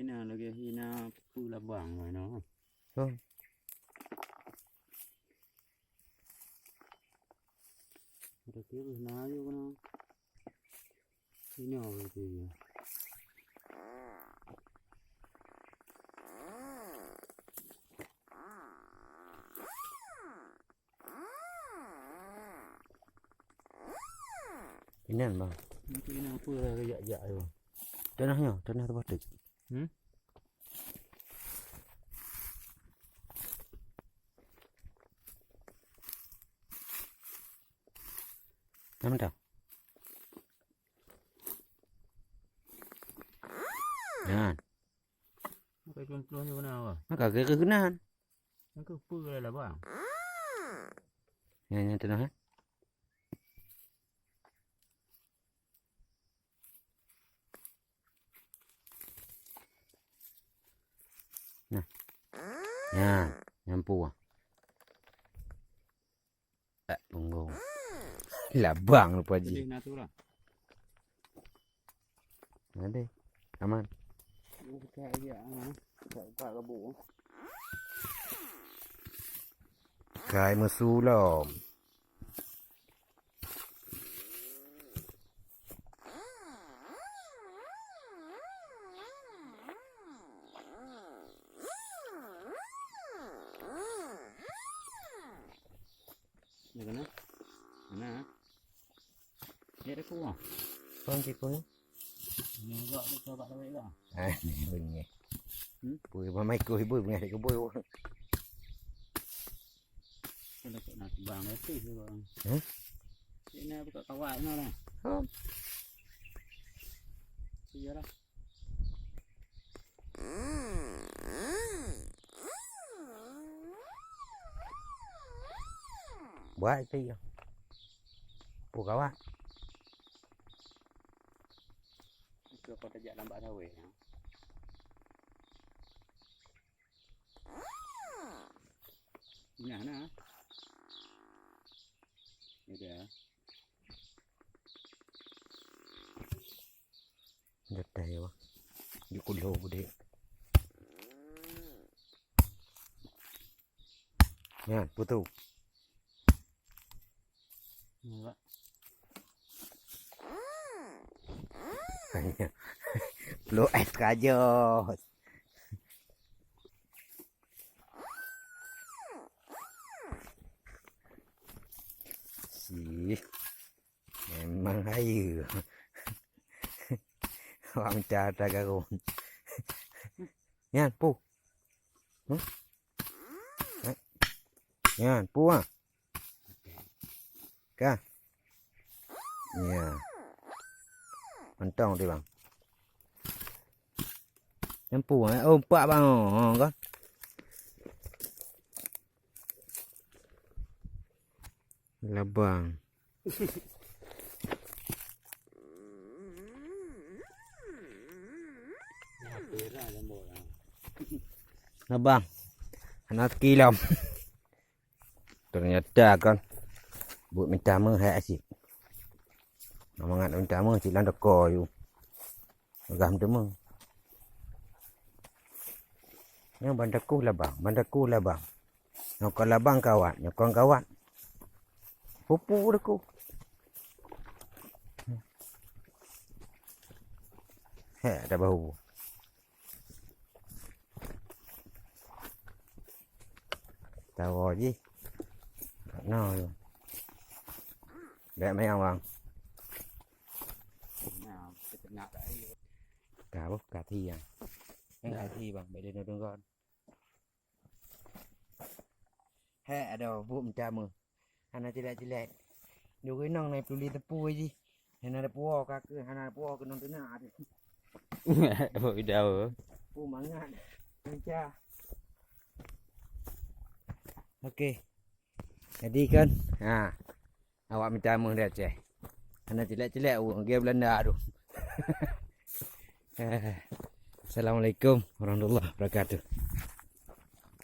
nào là cái khi nào phu là bảng rồi nó Vâng. Được tiếp rồi nó vô nó khi nhỏ rồi thì Ini kan bang. khi nào phu là cái dạ dạ rồi Tanahnya tempat dik. Nama dah. Nah, cái con như nào à maka kekenan. nó cứ phu là bảng Yang tanah. Nah. Ya, nyampu. Tunggu. Lah bang lupa cái ji. gì nào tu là Ada. Aman. cái dạ mà cái bộ Kai mesulom. được rồi nè vậy đấy phu à Con chị cô. nhưng vợ đi cho bạn đấy rồi À, bừng nghe. Bùi mà mấy cười bùi nghe thì có bùi không? cái là nào bảng đấy thì rồi Hả? cái này có tao lại nó này Không. bây giờ đó Buat itu ya. Bùa kawan. chưa có thể dạ làm bạn thôi nhà nè để Được đây quá. Đi con lô của đi. Nha, putu. vậy Lo es kajo. Si. Memang hayu. Orang cara kau. Nha, pu. Nha, pu ah. Ka. Nha. Mantong đi bang. Em pu ấy ôm bạ bang con. Là bang. Là bang. Anak kilam. Ternyata kan buat minta menghak sih. Namangat minta meng si land ko yu. Gam demeng. Yang bandaku lah bang. Nyokon lah bang kawan, nyokon kawan. Pupu deku. Ada bau. Tahu gì? Nó luôn. Để mấy ông ăn. nào cái tình nào đấy Cả bốc cả thi à? Cả thi bằng để nó đừng con. Hẹ đâu vụm cha mừng. Hana chỉ lại. Nhiều cái nòng này tụi tập pui gì? Hana đã pua cả cứ hana pua cái nòng tới nào thì. rồi đâu Pu mắng ngạn. Anh cha. Ok. Jadi kan. Ha. Awak minta mừng dah ceh. Hana jelek uang game Belanda aduh. Assalamualaikum warahmatullahi wabarakatuh.